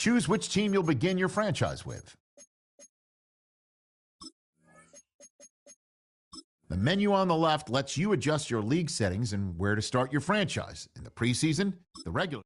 Choose which team you'll begin your franchise with. The menu on the left lets you adjust your league settings and where to start your franchise in the preseason, the regular.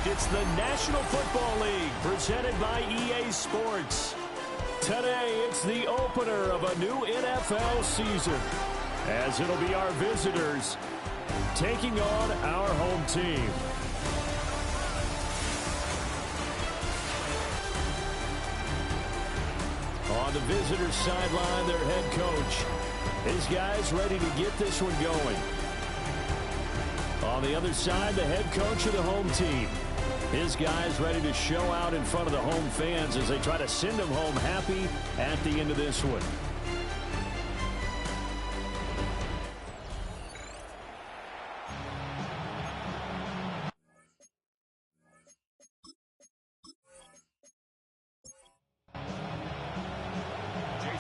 It's the National Football League presented by EA Sports. Today, it's the opener of a new NFL season, as it'll be our visitors taking on our home team. On the visitors' sideline, their head coach. His guys ready to get this one going. On the other side, the head coach of the home team. His guys ready to show out in front of the home fans as they try to send them home happy at the end of this one.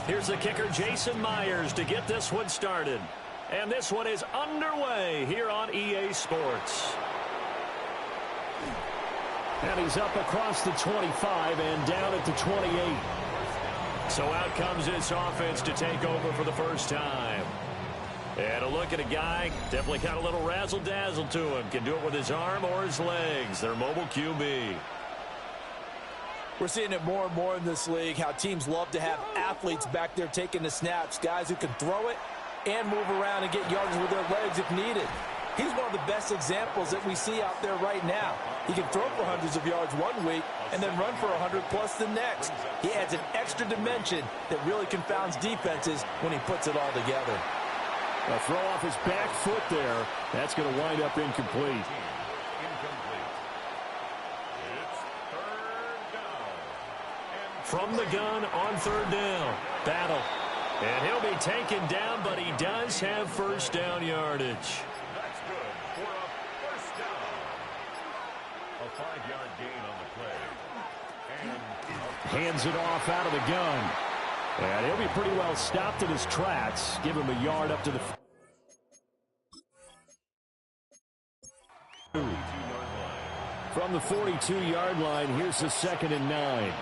Here's the kicker, Jason Myers, to get this one started. And this one is underway here on EA Sports. And he's up across the 25 and down at the 28. So out comes this offense to take over for the first time. And a look at a guy, definitely got a little razzle-dazzle to him. Can do it with his arm or his legs. Their mobile QB. We're seeing it more and more in this league, how teams love to have athletes back there taking the snaps, guys who can throw it and move around and get yards with their legs if needed. He's one of the best examples that we see out there right now. He can throw for hundreds of yards one week and then run for 100+ the next. He adds an extra dimension that really confounds defenses when he puts it all together. A throw off his back foot there. That's going to wind up incomplete. From the gun on third down. Battle. And he'll be taken down, but he does have first down yardage. That's good for a first down. A 5-yard gain on the play. And hands it off out of the gun. And he'll be pretty well stopped in his tracks. Give him a yard up to the... From the 42-yard line, here's the 2nd and 9.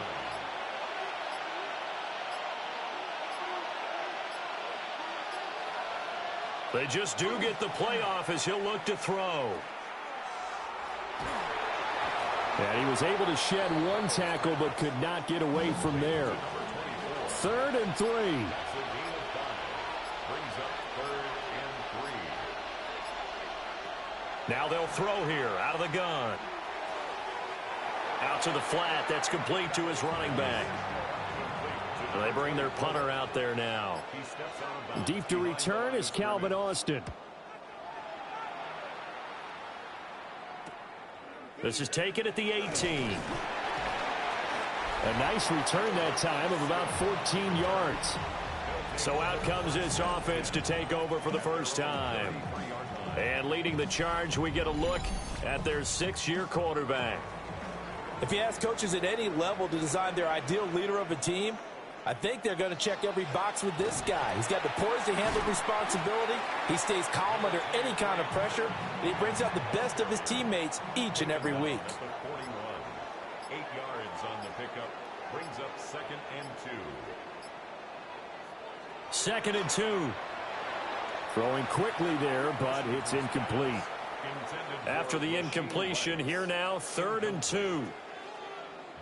They just do get the playoff as he'll look to throw. And he was able to shed one tackle but could not get away from there. 3rd and 3. Now they'll throw here out of the gun. Out to the flat. That's complete to his running back. They bring their punter out there now. Deep to return is Calvin Austin. This is taken at the 18. A nice return that time of about 14 yards. So out comes this offense to take over for the first time. And leading the charge, we get a look at their 6-year quarterback. If you ask coaches at any level to design their ideal leader of a team, I think they're going to check every box with this guy. He's got the poise to handle responsibility. He stays calm under any kind of pressure. And he brings out the best of his teammates each and every week. 8 yards on the pickup. Brings up 2nd and 2. 2nd and 2. Throwing quickly there, but it's incomplete. After the incompletion, here now, 3rd and 2.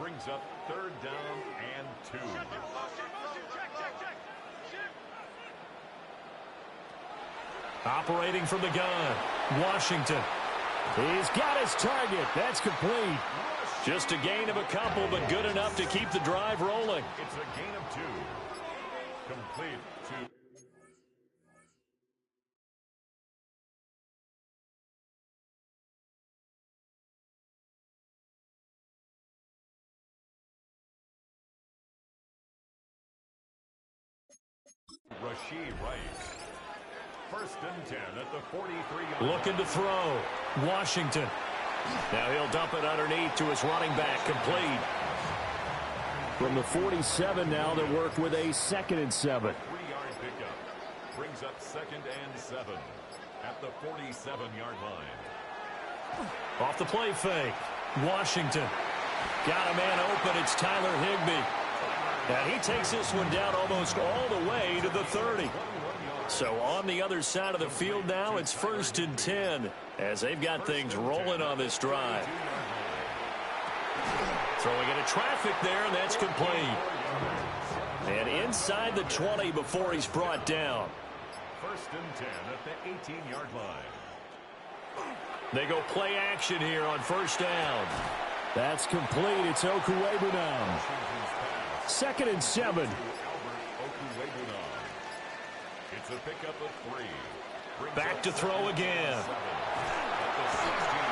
Brings up 3rd down and 2. Operating from the gun, Washington. He's got his target. That's complete. Just a gain of a couple, but good enough to keep the drive rolling. It's a gain of 2. Complete to Rashee Rice. First and 10 at the 43-yard line. Looking to throw. Washington. Now he'll dump it underneath to his running back. Complete. From the 47 now, they work with a 2nd and 7. 3-yard pickup. Brings up 2nd and 7 at the 47-yard line. Off the play fake. Washington. Got a man open. It's Tyler Higbee. And he takes this one down almost all the way to the 30. So on the other side of the field now, it's 1st and 10 as they've got things rolling on this drive. Throwing into traffic there, and that's complete. And inside the 20 before he's brought down. 1st and 10 at the 18-yard line. They go play action here on 1st down. That's complete. It's Okuwebu now. 2nd and 7. It's a pickup of 3. Back to throw again.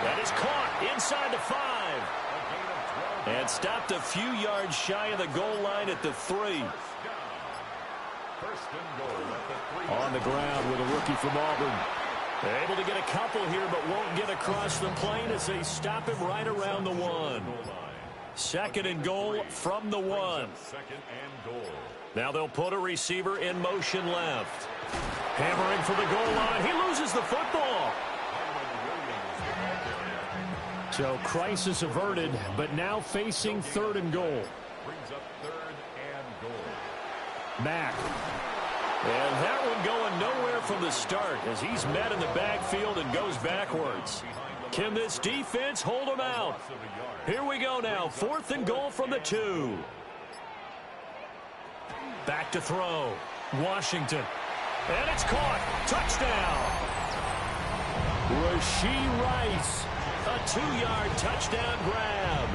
That is caught inside the 5. And stopped a few yards shy of the goal line at the 3. On the ground with a rookie from Auburn. They're able to get a couple here, but won't get across the plane as they stop him right around the 1. 2nd and goal from the 1. 2nd and goal. Now they'll put a receiver in motion left. Hammering for the goal line. He loses the football. So crisis averted, but now facing 3rd and goal. Brings up 3rd and goal. Mack. And that one going nowhere from the start as he's met in the backfield and goes backwards. Can this defense hold him out? Here we go now. 4th and goal from the 2. Back to throw. Washington. And it's caught. Touchdown. Rashee Rice. A 2-yard touchdown grab.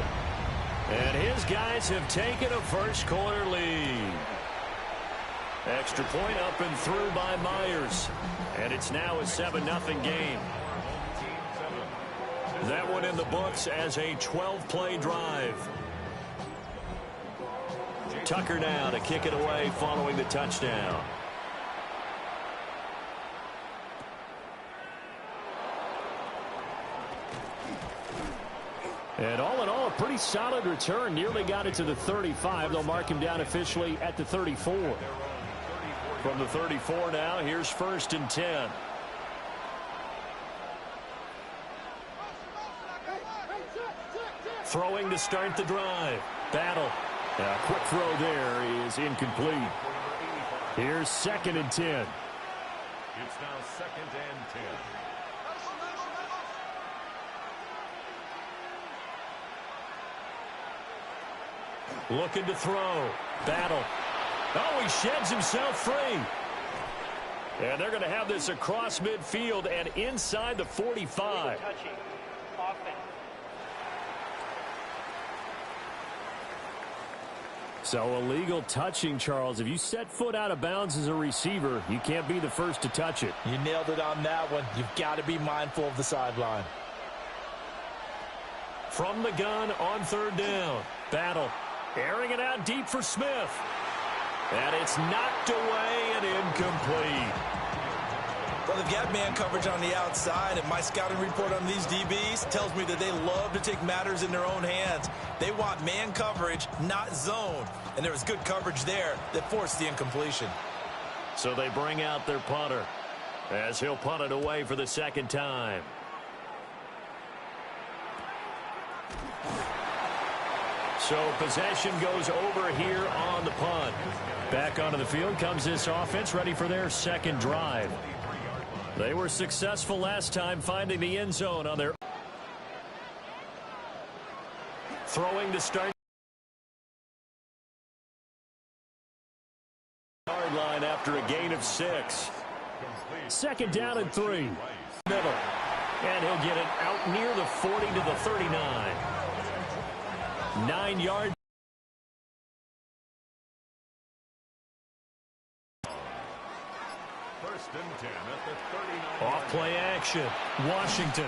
And his guys have taken a first-quarter lead. Extra point up and through by Myers. And it's now a 7-0 game. That one in the books as a 12-play drive. Tucker now to kick it away following the touchdown. And all in all, a pretty solid return. Nearly got it to the 35. They'll mark him down officially at the 34. From the 34 now, here's 1st and 10. Throwing to start the drive. Battle. A quick throw there is incomplete. Here's 2nd and 10. It's now 2nd and 10. Looking to throw. Battle. Oh, he sheds himself free. And they're going to have this across midfield and inside the 45. So illegal touching, Charles. If you set foot out of bounds as a receiver, you can't be the first to touch it. You nailed it on that one. You've got to be mindful of the sideline. From the gun on 3rd down. Battle. Airing it out deep for Smith. And it's knocked away and incomplete. Well, they've got man coverage on the outside, and my scouting report on these DBs tells me that they love to take matters in their own hands. They want man coverage, not zone. And there was good coverage there that forced the incompletion. So they bring out their punter as he'll punt it away for the 2nd time. So possession goes over here on the punt. Back onto the field comes this offense, ready for their 2nd drive. They were successful last time finding the end zone on their throwing to start yard line after a gain of 6. 2nd down and 3. Middle. And he'll get it out near the 40 to the 39. 9 yards. First and 10 at the 39. Off play action. Washington.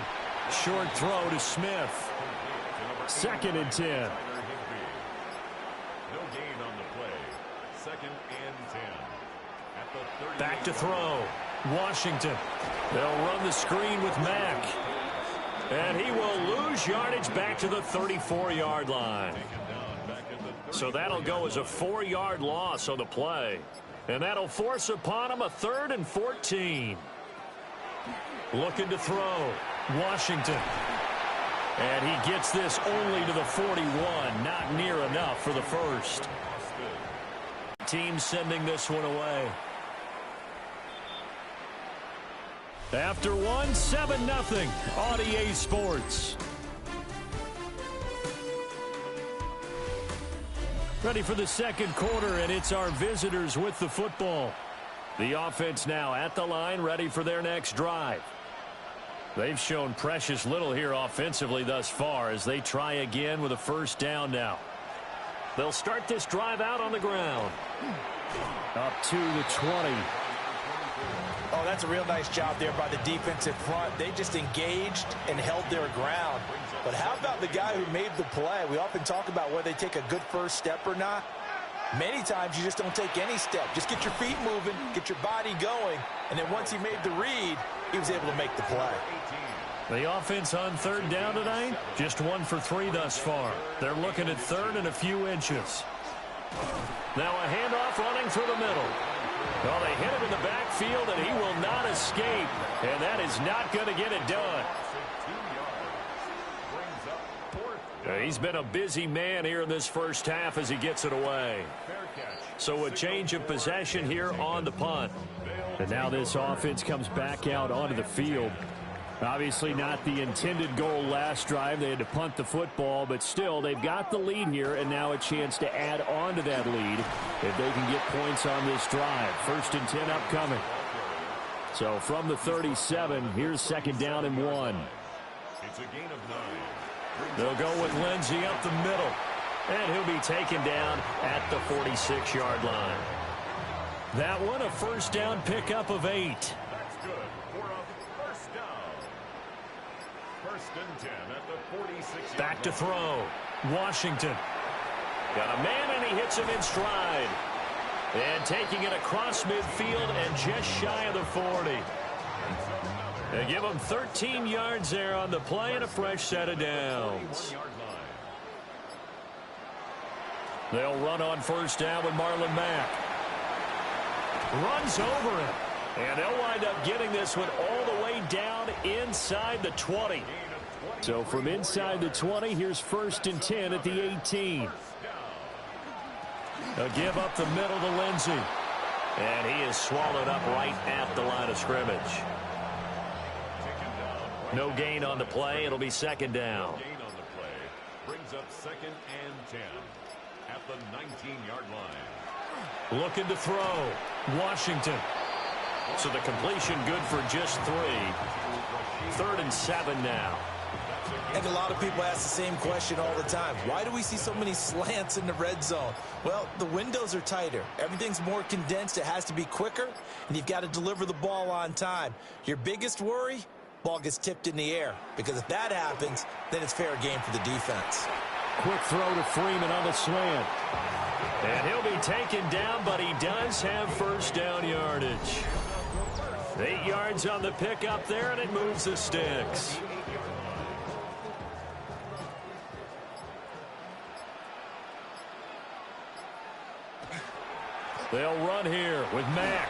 Short throw to Smith. Second and 10. No gain on the play. Second and 10. At the 38. Back to throw. Washington. They'll run the screen with Mack. And he will lose yardage back to the 34-yard line. So that'll go as a 4-yard loss on the play. And that'll force upon him a 3rd and 14. Looking to throw. Washington. And he gets this only to the 41. Not near enough for the first. Team sending this one away. After one, 7-0 on EA Sports. Ready for the second quarter, and it's our visitors with the football. The offense now at the line, ready for their next drive. They've shown precious little here offensively thus far as they try again with a first down now. They'll start this drive out on the ground. Up to the 20. Oh, that's a real nice job there by the defensive front. They just engaged and held their ground. But how about the guy who made the play? We often talk about whether they take a good first step or not. Many times you just don't take any step. Just get your feet moving, get your body going, and then once he made the read, he was able to make the play. The offense on third down tonight, just 1 for 3 thus far. They're looking at third and a few inches. Now a handoff running through the middle. Well, they hit him in the backfield, and he will not escape. And that is not going to get it done. He's been a busy man here in this first half as he gets it away. So a change of possession here on the punt. And now this offense comes back out onto the field. Obviously not the intended goal last drive. They had to punt the football, but still they've got the lead here and now a chance to add on to that lead if they can get points on this drive. First and 10 upcoming. So from the 37, here's second down and 1. It's a gain of 9. They'll go with Lindsey up the middle. And he'll be taken down at the 46-yard line. That one a first down pickup of 8. That's good for a first down. First and 10 at the 46. Back to throw. Washington. Got a man, and he hits him in stride. And taking it across midfield and just shy of the 40. They give him 13 yards there on the play and a fresh set of downs. They'll run on first down with Marlon Mack. Runs over him. And they'll wind up getting this one all the way down inside the 20. So from inside the 20, here's first and 10 at the 18. A give up the middle to Lindsey. And he is swallowed up right at the line of scrimmage. No gain on the play. It'll be second down. Gain on the play brings up second and 10 at the 19-yard line. Looking to throw. Washington. So the completion good for just 3. Third and 7 now. I think a lot of people ask the same question all the time. Why do we see so many slants in the red zone? Well, the windows are tighter. Everything's more condensed. It has to be quicker, and you've got to deliver the ball on time. Your biggest worry? Ball gets tipped in the air, because if that happens, then it's fair game for the defense. Quick throw to Freeman on the slant. And he'll be taken down, but he does have first down yardage. 8 yards on the pickup there, and it moves the sticks. They'll run here with Mack.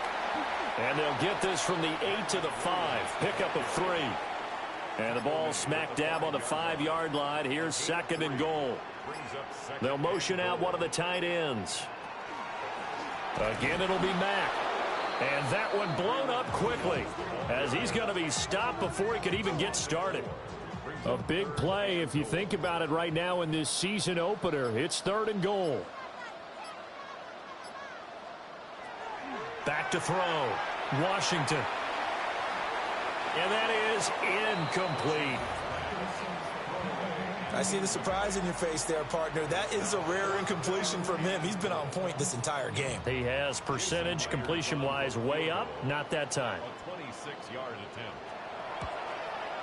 And they'll get this from the 8 to the 5. Pickup of 3. And the ball smack dab on the 5-yard line. Here's second and goal. They'll motion out one of the tight ends. Again, it'll be Mack. And that one blown up quickly as he's going to be stopped before he could even get started. A big play if you think about it right now in this season opener. It's third and goal. Back to throw. Washington. And that is incomplete. I see the surprise in your face there, partner. That is a rare incompletion from him. He's been on point this entire game. He has percentage completion-wise way up. Not that time. A 26-yard attempt.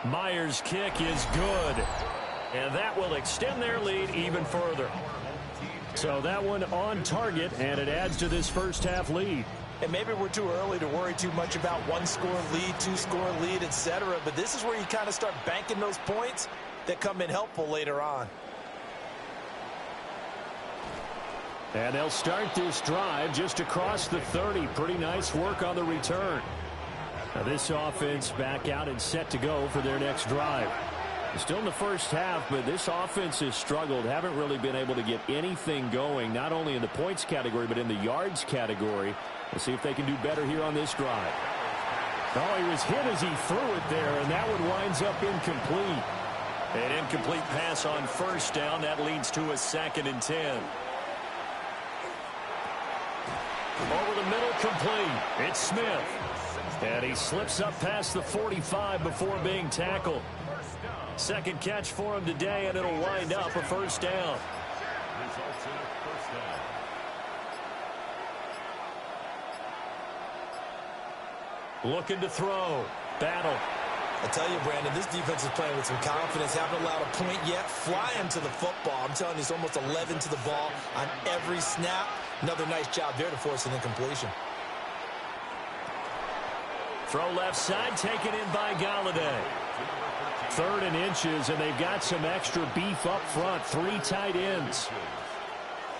Myers' kick is good. And that will extend their lead even further. So that one on target, and it adds to this first half lead. And maybe we're too early to worry too much about one-score lead, two-score lead, etc. But this is where you kind of start banking those points that come in helpful later on. And they'll start this drive just across the 30. Pretty nice work on the return. Now this offense back out and set to go for their next drive. Still in the first half, but this offense has struggled. Haven't really been able to get anything going, not only in the points category, but in the yards category. We'll see if they can do better here on this drive. Oh, he was hit as he threw it there, and that one winds up incomplete. An incomplete pass on first down. That leads to a 2nd and 10. Over the middle, complete. It's Smith. And he slips up past the 45 before being tackled. Second catch for him today, and it'll wind up a first down. Results in a first down. Looking to throw. Battle. I tell you, Brandon, this defense is playing with some confidence. Haven't allowed a point yet. Flying to the football. I'm telling you, it's almost 11 to the ball on every snap. Another nice job there to force an incompletion. Throw left side, taken in by Galladay. 3rd and inches, and they've got some extra beef up front. 3 tight ends.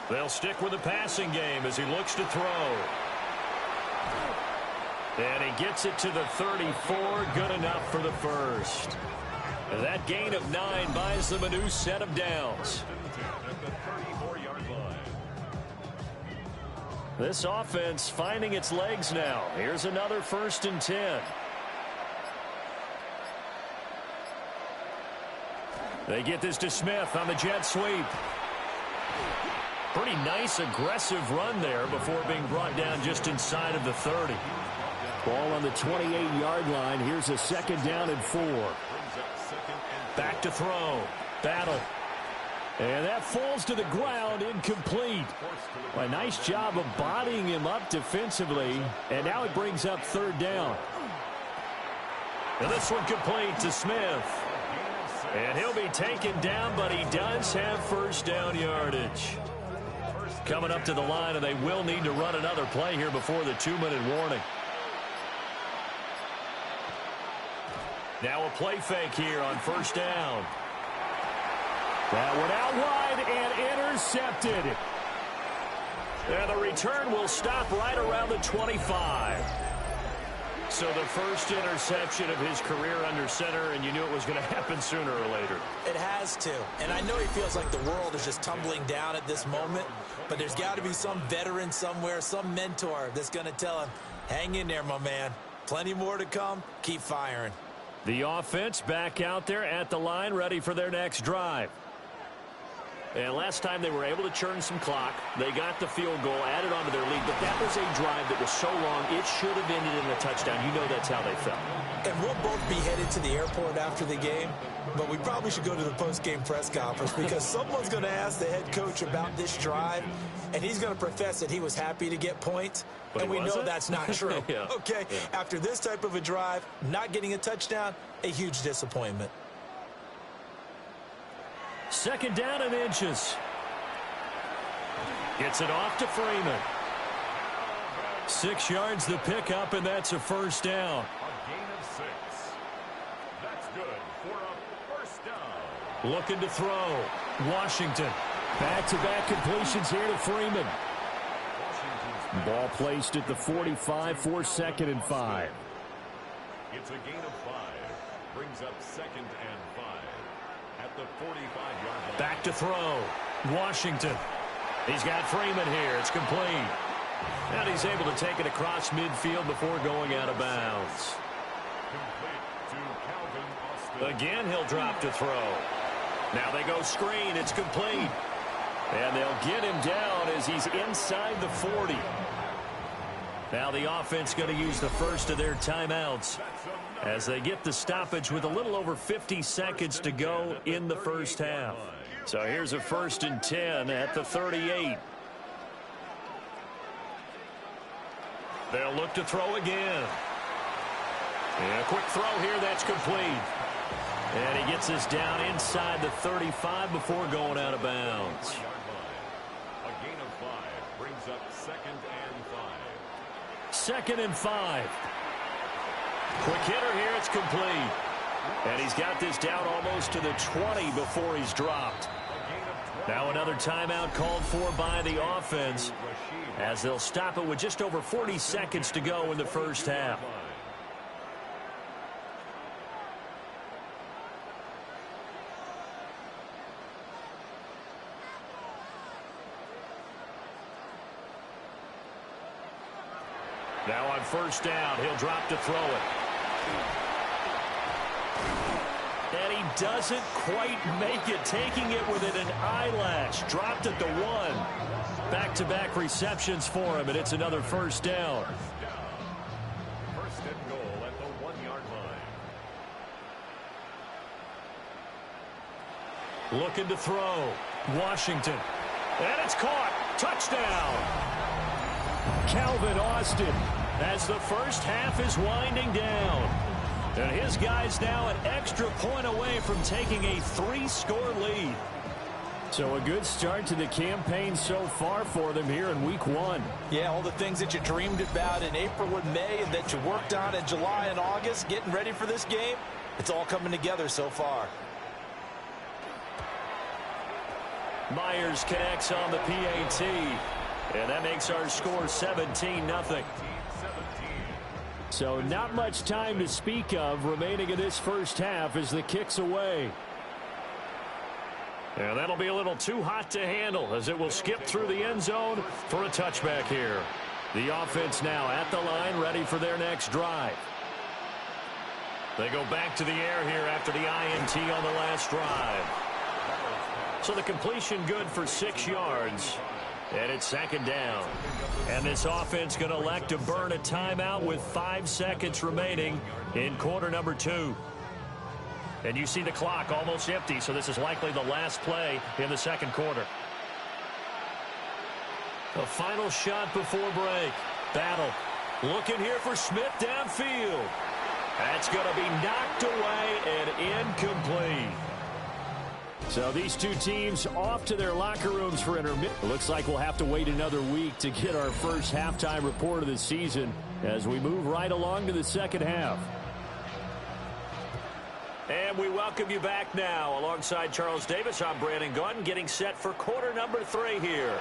They'll stick with the passing game as he looks to throw. And he gets it to the 34. Good enough for the first. And that gain of 9 buys them a new set of downs. At the 34-yard line. This offense finding its legs now. Here's another 1st and 10. They get this to Smith on the jet sweep. Pretty nice, aggressive run there before being brought down just inside of the 30. Ball on the 28-yard line. Here's a 2nd down and 4. Back to throw. Battle. And that falls to the ground, incomplete. A nice job of bodying him up defensively. And now it brings up 3rd down. And this one complete to Smith. And he'll be taken down, but he does have first down yardage. Coming up to the line, and they will need to run another play here before the 2-minute warning. Now a play fake here on first down. That one out wide and intercepted. And the return will stop right around the 25. So the first interception of his career under center, and you knew it was going to happen sooner or later. It has to. And I know he feels like the world is just tumbling down at this moment, but there's got to be some veteran somewhere, some mentor that's going to tell him, hang in there, my man. Plenty more to come. Keep firing. The offense back out there at the line, ready for their next drive. And last time they were able to churn some clock. They got the field goal, added on to their lead, but that was a drive that was so long, it should have ended in a touchdown. You know that's how they felt. And we'll both be headed to the airport after the game, but we probably should go to the post-game press conference because someone's going to ask the head coach about this drive, and he's going to profess that he was happy to get points, but and we know that's not true. Yeah. Okay, yeah. After this type of a drive, not getting a touchdown, a huge disappointment. 2nd down and inches. Gets it off to Freeman. 6 yards the pickup, and that's a first down. A gain of 6. That's good for a first down. Looking to throw. Washington. Back-to-back completions here to Freeman. Ball placed at the 45 for 2nd and 5. It's a gain of 5. Brings up 2nd and 5. At the 45-yard line. Back to throw. Washington. He's got Freeman here. It's complete. And he's able to take it across midfield before going out of bounds. Complete to Calvin Austin. Again, he'll drop to throw. Now they go screen. It's complete. And they'll get him down as he's inside the 40. Now the offense going to use the first of their timeouts as they get the stoppage with a little over 50 seconds to go in the first half. So here's a 1st and 10 at the 38. They'll look to throw again. And a quick throw here that's complete. And he gets this down inside the 35 before going out of bounds. A gain of 5 brings up 2nd and 5. 2nd and 5. Quick hitter here. It's complete. And he's got this down almost to the 20 before he's dropped. Now another timeout called for by the offense as they'll stop it with just over 40 seconds to go in the first half. Now on 1st down, he'll drop to throw it. And he doesn't quite make it, taking it within an eyelash. Dropped at the 1. Back-to-back receptions for him, and it's another 1st down. 1st and goal at the 1-yard line. Looking to throw. Washington. And it's caught. Touchdown. Calvin Austin as the first half is winding down. And his guys now an extra point away from taking a 3-score lead. So a good start to the campaign so far for them here in week 1. Yeah, all the things that you dreamed about in April and May and that you worked on in July and August, getting ready for this game, it's all coming together so far. Myers connects on the PAT. And that makes our score 17-0. So not much time to speak of remaining in this first half as the kick's away. And that'll be a little too hot to handle as it will skip through the end zone for a touchback here. The offense now at the line, ready for their next drive. They go back to the air here after the INT on the last drive. So the completion good for 6 yards. And it's 2nd down. And this offense going to elect to burn a timeout with 5 seconds remaining in quarter number 2. And you see the clock almost empty, so this is likely the last play in the 2nd quarter. A final shot before break. Battle. Looking here for Smith downfield. That's going to be knocked away and incomplete. So these two teams off to their locker rooms for intermission. Looks like we'll have to wait another week to get our first halftime report of the season as we move right along to the second half. And we welcome you back now. Alongside Charles Davis, I'm Brandon Gaudin, getting set for quarter number 3 here.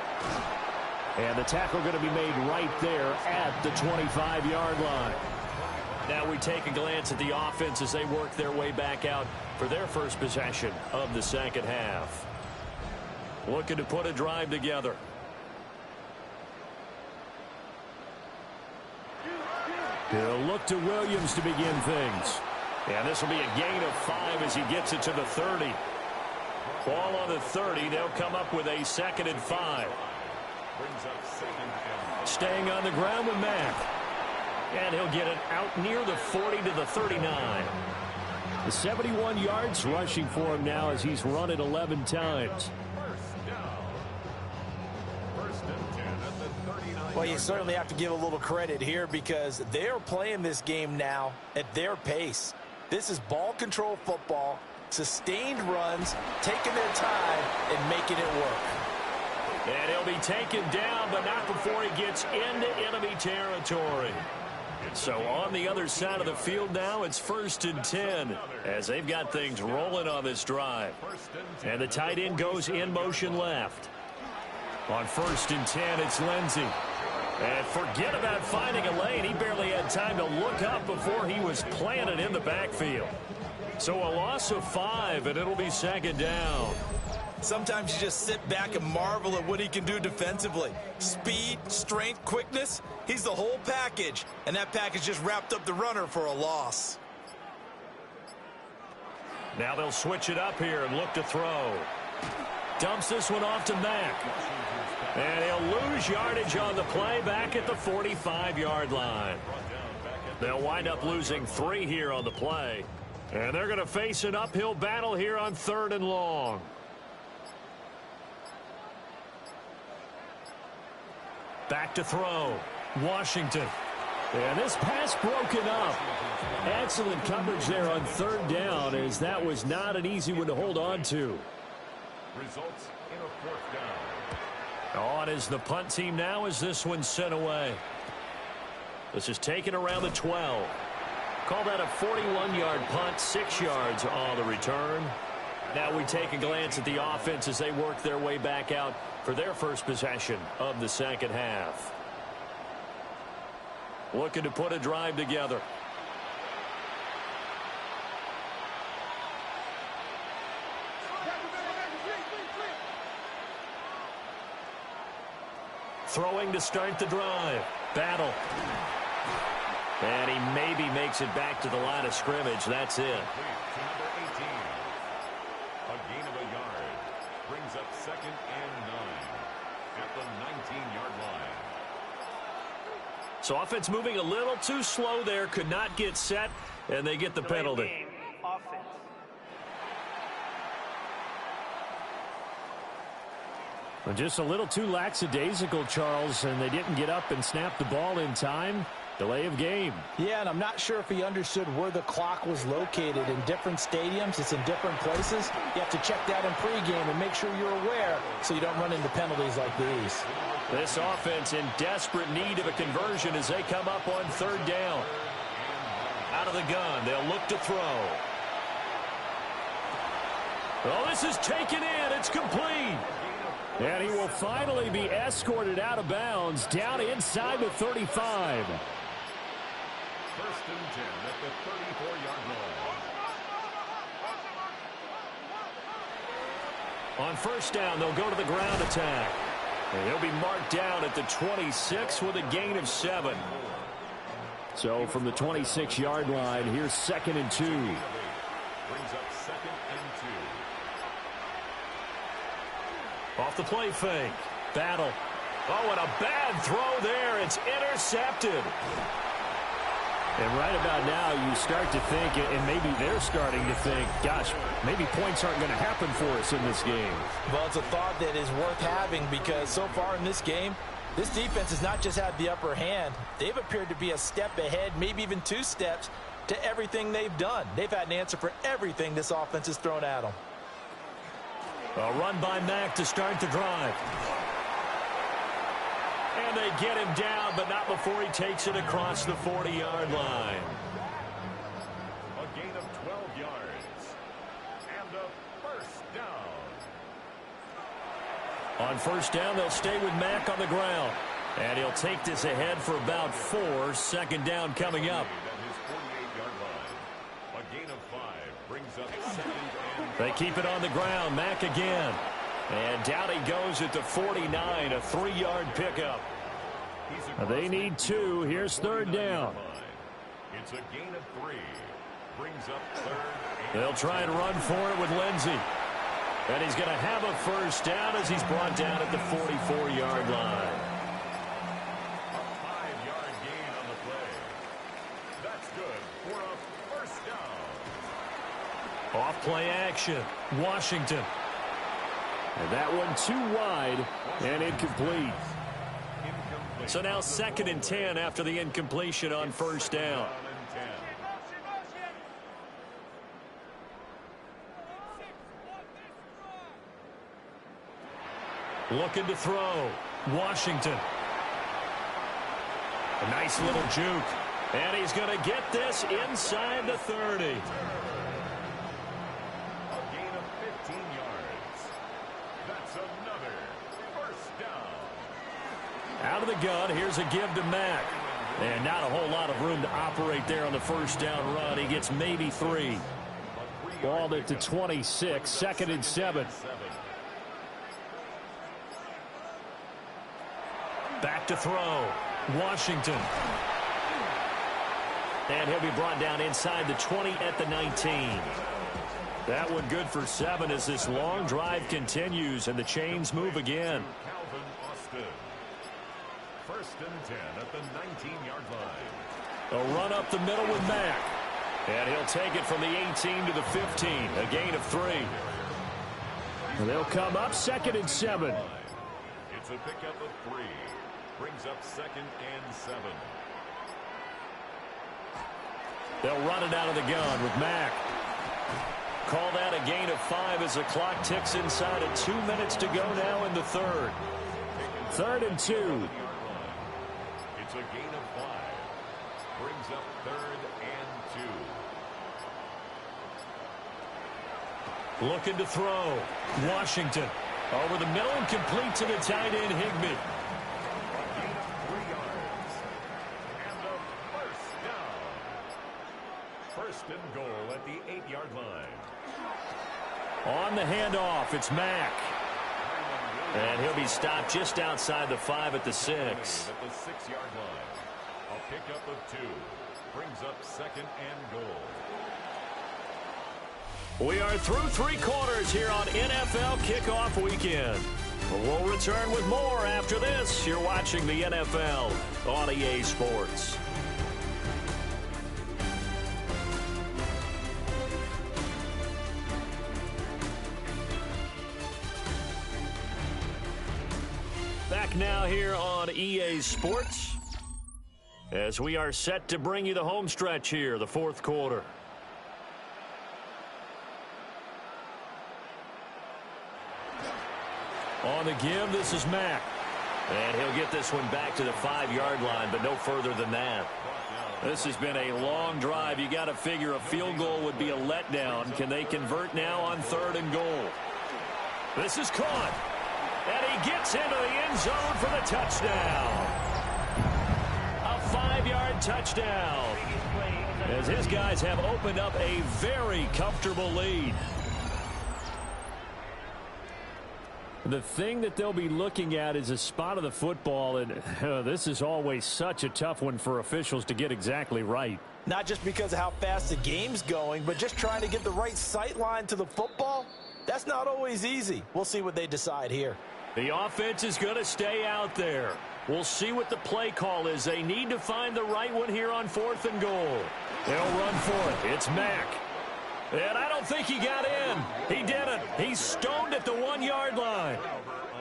And the tackle going to be made right there at the 25-yard line. Now we take a glance at the offense as they work their way back out for their first possession of the second half. Looking to put a drive together. He'll look to Williams to begin things. And this will be a gain of 5 as he gets it to the 30. Ball on the 30. They'll come up with a 2nd and 5. Staying on the ground with Mack. And he'll get it out near the 40 to the 39. The 71 yards rushing for him now as he's run it 11 times. Well, you certainly have to give a little credit here because they're playing this game now at their pace. This is ball control football, sustained runs, taking their time and making it work. And he'll be taken down, but not before he gets into enemy territory. So on the other side of the field now, it's 1st and 10 as they've got things rolling on this drive. And the tight end goes in motion left. On 1st and 10, it's Lindsey. And forget about finding a lane. He barely had time to look up before he was planted in the backfield. So a loss of 5, and it'll be 2nd down. Sometimes you just sit back and marvel at what he can do defensively. Speed, strength, quickness, he's the whole package. And that package just wrapped up the runner for a loss. Now they'll switch it up here and look to throw. Dumps this one off to Mack. And he'll lose yardage on the play back at the 45-yard line. They'll wind up losing 3 here on the play. And they're going to face an uphill battle here on 3rd and long. Back to throw. Washington. And this pass broken up. Excellent coverage there on 3rd down, as that was not an easy one to hold on to. Results in a 4th down. On is the punt team now as this one's sent away. This is taken around the 12. Call that a 41-yard punt, 6 yards on the return. Now we take a glance at the offense as they work their way back out for their first possession of the 2nd half. Looking to put a drive together. Throwing to start the drive. Battle. And he maybe makes it back to the line of scrimmage. That's it. To number 18. A gain of a yard. Brings up 2nd and 9 at the 19-yard line. So offense moving a little too slow there. Could not get set, and they get the penalty. Just a little too lackadaisical, Charles, and they didn't get up and snap the ball in time. Delay of game. Yeah, and I'm not sure if he understood where the clock was located. In different stadiums, it's in different places. You have to check that in pregame and make sure you're aware so you don't run into penalties like these. This offense in desperate need of a conversion as they come up on 3rd down. Out of the gun, they'll look to throw. Oh, this is taken in. It's complete. And he will finally be escorted out of bounds down inside the 35. 1st and 10 at the 34-yard line. On 1st down, they'll go to the ground attack. And he'll be marked down at the 26 with a gain of 7. So from the 26-yard line, here's 2nd and 2. Brings up 2nd and 2. Off the play fake. Battle. Oh, and a bad throw there. It's intercepted. And right about now, you start to think, and maybe they're starting to think, gosh, maybe points aren't going to happen for us in this game. Well, it's a thought that is worth having because so far in this game, this defense has not just had the upper hand. They've appeared to be a step ahead, maybe even 2 steps, to everything they've done. They've had an answer for everything this offense has thrown at them. A run by Mack to start the drive. And they get him down, but not before he takes it across the 40-yard line. A gain of 12 yards. And a 1st down. On 1st down, they'll stay with Mack on the ground. And he'll take this ahead for about 4. 2nd down coming up. At his 48-yard line. A gain of 5 brings up 2nd and 5. They keep it on the ground. Mack again. And down he goes at the 49, a 3-yard pickup. They need 2. Here's 3rd down. It's a gain of 3. Brings up 3rd. They'll try and run for it with Lindsey. And he's going to have a 1st down as he's brought down at the 44-yard line. A 5-yard gain on the play. That's good for a 1st down. Off play action. Washington. And that one too wide and incomplete. So now 2nd and 10 after the incompletion on 1st down. Looking to throw. Washington. A nice little juke. And he's going to get this inside the 30. A gain of 15 yards. That's another 1st down. Out of the gun, here's a give to Mack. And not a whole lot of room to operate there on the 1st down run. He gets maybe 3. Ball at the 26, 2nd and 7. Back to throw. Washington. And he'll be brought down inside the 20 at the 19. That one good for 7 as this long drive continues and the chains move again. Boston. First and 10 at the 19-yard line. A run up the middle with Mack. And he'll take it from the 18 to the 15. A gain of 3. And they'll come up 2nd and 7. It's a pickup of 3. Brings up 2nd and 7. They'll run it out of the gun with Mack. Call that a gain of 5 as the clock ticks inside of 2 minutes to go now in the third. 3rd and 2. It's a gain of 5. Brings up 3rd and 2. Looking to throw. Washington over the middle and complete to the tight end Higbee. A gain of 3 yards. And a first down. First and goal at the 8-yard line. On the handoff, it's Mack. And he'll be stopped just outside the 5 at the 6. At the 6-yard line. A pickup of 2. Brings up 2nd and goal. We are through 3 quarters here on NFL Kickoff Weekend. We'll return with more after this. You're watching the NFL on EA Sports. Back now here on EA Sports as we are set to bring you the home stretch here, the 4th quarter. On the give, this is Mack. And he'll get this one back to the 5-yard line, but no further than that. This has been a long drive. You got to figure a field goal would be a letdown. Can they convert now on 3rd and goal? This is caught. And he gets into the end zone for the touchdown. A 5-yard touchdown. As his guys have opened up a very comfortable lead. The thing that they'll be looking at is a spot of the football, and this is always such a tough one for officials to get exactly right. Not just because of how fast the game's going, but just trying to get the right sight line to the football. That's not always easy. We'll see what they decide here. The offense is going to stay out there. We'll see what the play call is. They need to find the right one here on 4th and goal. They'll run for it. It's Mack. And I don't think he got in. He didn't. He's stoned at the 1-yard line.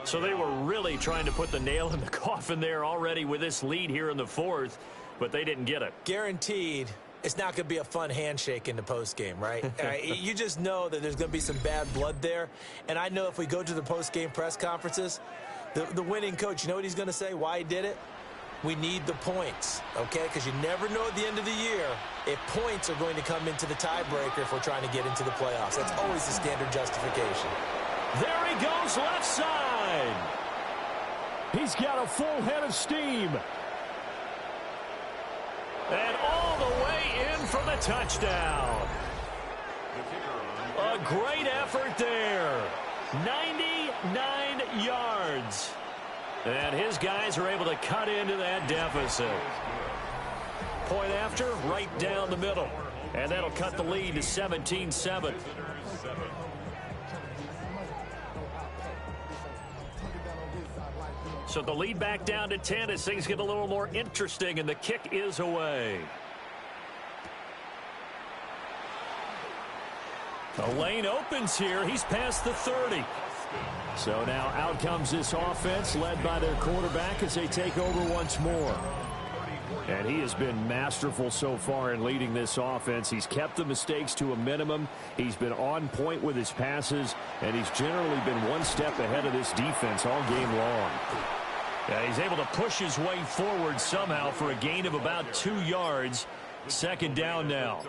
So they were really trying to put the nail in the coffin there already with this lead here in the 4th, but they didn't get it. Guaranteed it's not going to be a fun handshake in the postgame, right? You just know that there's going to be some bad blood there. And I know if we go to the postgame press conferences, the winning coach, you know what he's going to say, why he did it? We need the points, okay? Because you never know at the end of the year if points are going to come into the tiebreaker if we're trying to get into the playoffs. That's always the standard justification. There he goes left side. He's got a full head of steam. And all the way in for the touchdown. A great effort there. 99 yards. And his guys are able to cut into that deficit. Point after, right down the middle. And that'll cut the lead to 17-7. So the lead back down to 10 as things get a little more interesting, and the kick is away. The lane opens here. He's past the 30. So now out comes this offense led by their quarterback as they take over once more. And he has been masterful so far in leading this offense. He's kept the mistakes to a minimum. He's been on point with his passes, and he's generally been one step ahead of this defense all game long. Yeah, he's able to push his way forward somehow for a gain of about 2 yards. 2nd down now.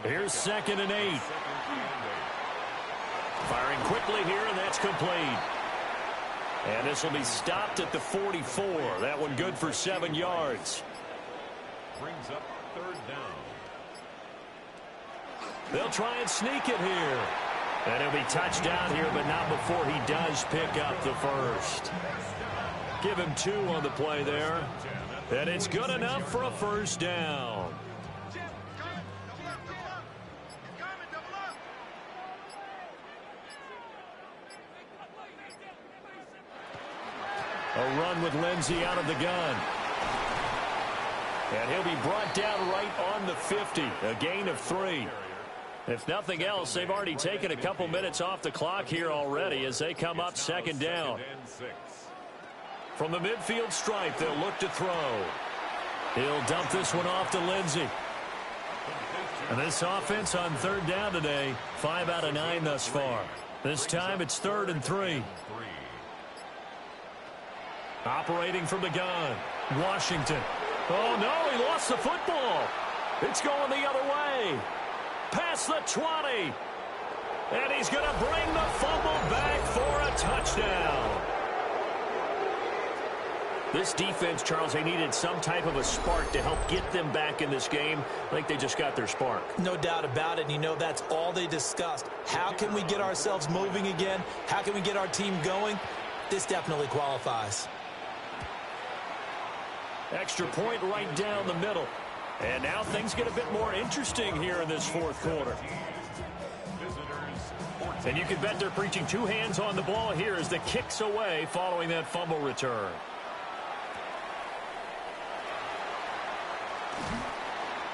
Here's 2nd and 8. Firing quickly here, and that's complete. And this will be stopped at the 44. That one good for 7 yards. Brings up 3rd down. They'll try and sneak it here. And he'll be touched down here, but not before he does pick up the first. Give him 2 on the play there. And it's good enough for a first down. A run with Lindsey out of the gun. And he'll be brought down right on the 50. A gain of 3. If nothing else, they've already taken a couple minutes off the clock here already as they come up second down. From the midfield stripe, they'll look to throw. He'll dump this one off to Lindsey. And this offense on third down today, 5 out of 9 thus far. This time it's 3rd and 3. Operating from the gun, Washington. Oh, no, he lost the football. It's going the other way. Past the 20. And he's going to bring the fumble back for a touchdown. This defense, Charles, they needed some type of a spark to help get them back in this game. I think they just got their spark. No doubt about it. And you know, that's all they discussed. How can we get ourselves moving again? How can we get our team going? This definitely qualifies. Extra point right down the middle. And now things get a bit more interesting here in this fourth quarter. And you can bet they're preaching 2 hands on the ball here as the kick's away following that fumble return.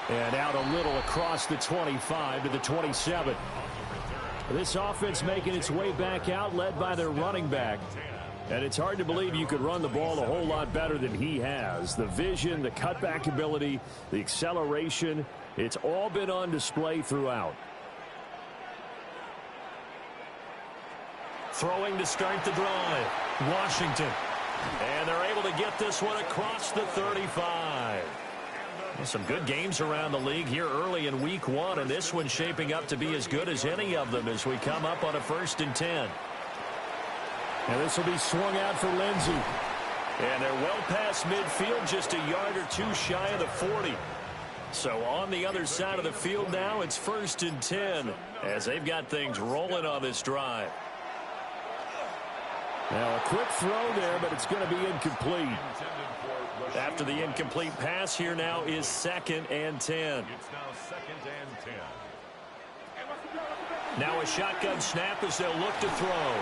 And out a little across the 25 to the 27. This offense making its way back out, led by their running back. And it's hard to believe you could run the ball a whole lot better than he has. The vision, the cutback ability, the acceleration, it's all been on display throughout. Throwing to start the drive, Washington. And they're able to get this one across the 35. Some good games around the league here early in week 1, and this one's shaping up to be as good as any of them as we come up on a 1st and 10. And this will be swung out for Lindsey. And they're well past midfield, just a yard or 2 shy of the 40. So on the other side of the field now, it's 1st and 10 as they've got things rolling on this drive. Now a quick throw there, but it's going to be incomplete. After the incomplete pass, here now is 2nd and 10. It's now 2nd and 10. Now a shotgun snap as they'll look to throw.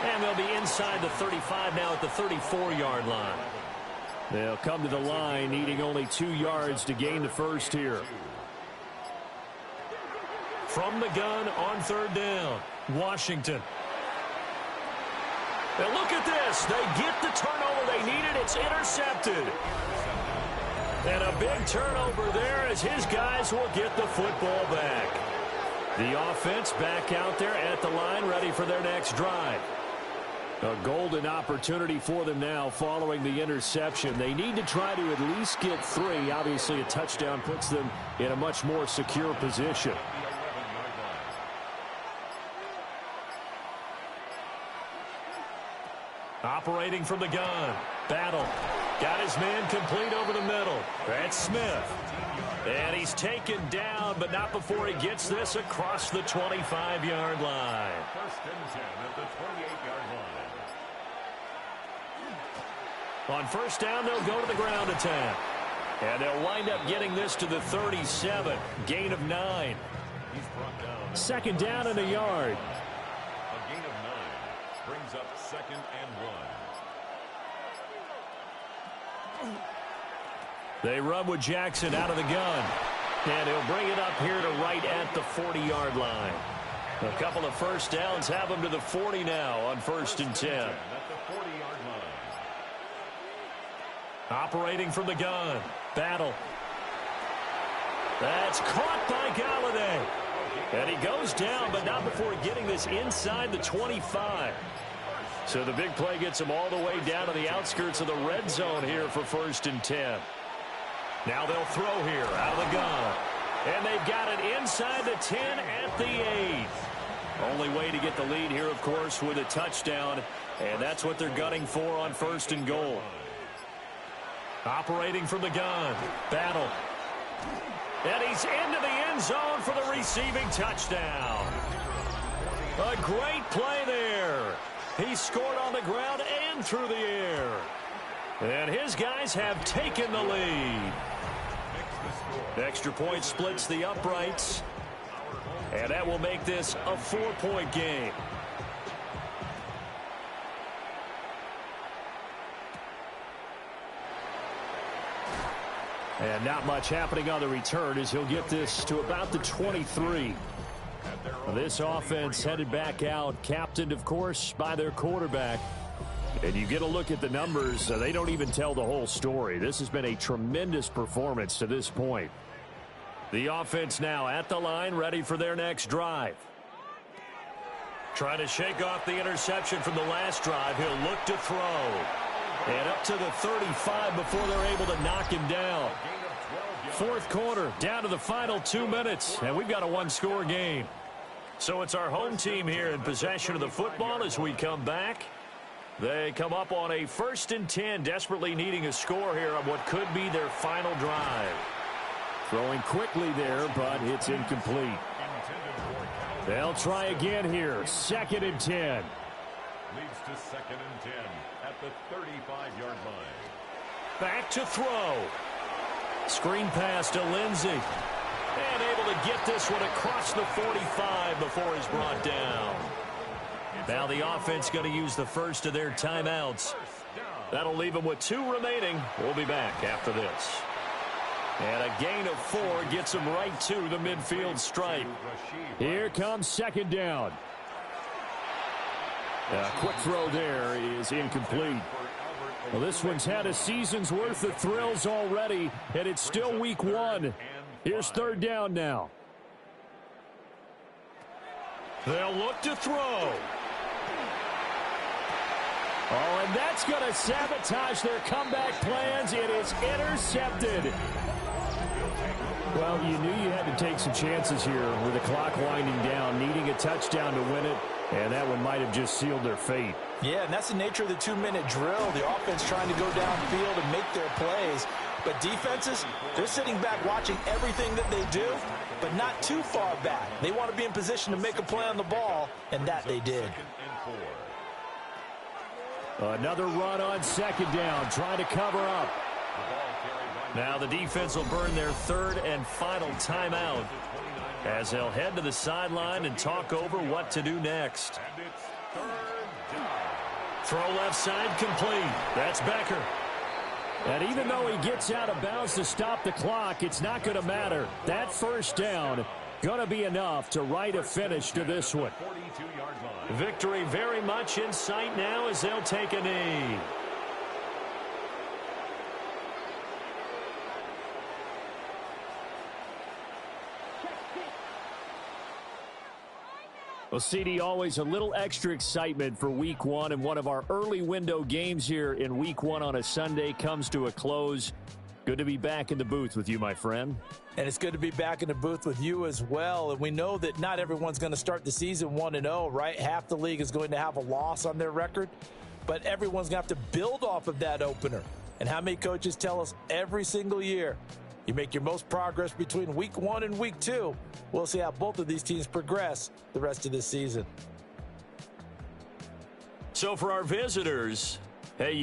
And they'll be inside the 35 now at the 34-yard line. They'll come to the line needing only 2 yards to gain the first here. From the gun on 3rd down, Washington. And look at this. They get the turnover they needed. It's intercepted. And a big turnover there as his guys will get the football back. The offense back out there at the line, ready for their next drive. A golden opportunity for them now following the interception. They need to try to at least get 3. Obviously, a touchdown puts them in a much more secure position. Operating from the gun. Battle. Got his man complete over the middle. That's Smith. And he's taken down, but not before he gets this across the 25-yard line. 1st and 10 at the 28-yard line. On 1st down, they'll go to the ground attack. And they'll wind up getting this to the 37. Gain of 9. He's brought down. 2nd down and a yard. A gain of 9 brings up 2nd and 1. They run with Jackson out of the gun. And he'll bring it up here to right at the 40-yard line. A couple of 1st downs have them to the 40 now on 1st and 10. At the 40-yard line. Operating from the gun. Battle. That's caught by Galladay. And he goes down, but not before getting this inside the 25. So the big play gets him all the way down to the outskirts of the red zone here for 1st and 10. Now they'll throw here out of the gun. And they've got it inside the 10 at the 8. Only way to get the lead here, of course, with a touchdown. And that's what they're gunning for on 1st and goal. Operating from the gun. Battle. And he's into the end zone for the receiving touchdown. A great play there. He scored on the ground and through the air. And his guys have taken the lead. Extra point splits the uprights. And that will make this a 4-point game. And not much happening on the return as he'll get this to about the 23. This offense headed back out, captained, of course, by their quarterback. And you get a look at the numbers, they don't even tell the whole story. This has been a tremendous performance to this point. The offense now at the line, ready for their next drive. Trying to shake off the interception from the last drive. He'll look to throw. And up to the 35 before they're able to knock him down. Fourth quarter, down to the final 2 minutes, and we've got a one-score game. So it's our home team here in possession of the football as we come back. They come up on a 1st and 10, desperately needing a score here on what could be their final drive. Throwing quickly there, but it's incomplete. They'll try again here, 2nd and 10. Leads to 2nd and 10 at the 35-yard line. Back to throw. Screen pass to Lindsey. And able to get this one across the 45 before he's brought down. Now the offense going to use the first of their timeouts. That'll leave them with 2 remaining. We'll be back after this. And a gain of 4 gets them right to the midfield stripe. Here comes 2nd down. A quick throw there is incomplete. Well, this one's had a season's worth of thrills already, and it's still week 1. Here's 3rd down now. They'll look to throw. Oh, and that's going to sabotage their comeback plans. It is intercepted. Well, you knew you had to take some chances here with the clock winding down, needing a touchdown to win it, and that one might have just sealed their fate. Yeah, and that's the nature of the 2-minute drill. The offense trying to go downfield and make their plays. But defenses, they're sitting back watching everything that they do, but not too far back. They want to be in position to make a play on the ball, and that they did. Another run on 2nd down, trying to cover up. Now the defense will burn their 3rd and final timeout as they'll head to the sideline and talk over what to do next. Throw left side complete. That's Becker. And even though he gets out of bounds to stop the clock, it's not going to matter. That 1st down going to be enough to write a finish to this one. Victory very much in sight now as they'll take a knee. Well, CD, always a little extra excitement for week 1, and one of our early window games here in week 1 on a Sunday comes to a close. Good to be back in the booth with you, my friend. And it's good to be back in the booth with you as well. And we know that not everyone's going to start the season 1-0, right? Half the league is going to have a loss on their record, but everyone's going to have to build off of that opener. And how many coaches tell us every single year, you make your most progress between week 1 and week 2. We'll see how both of these teams progress the rest of this season. So for our visitors, hey,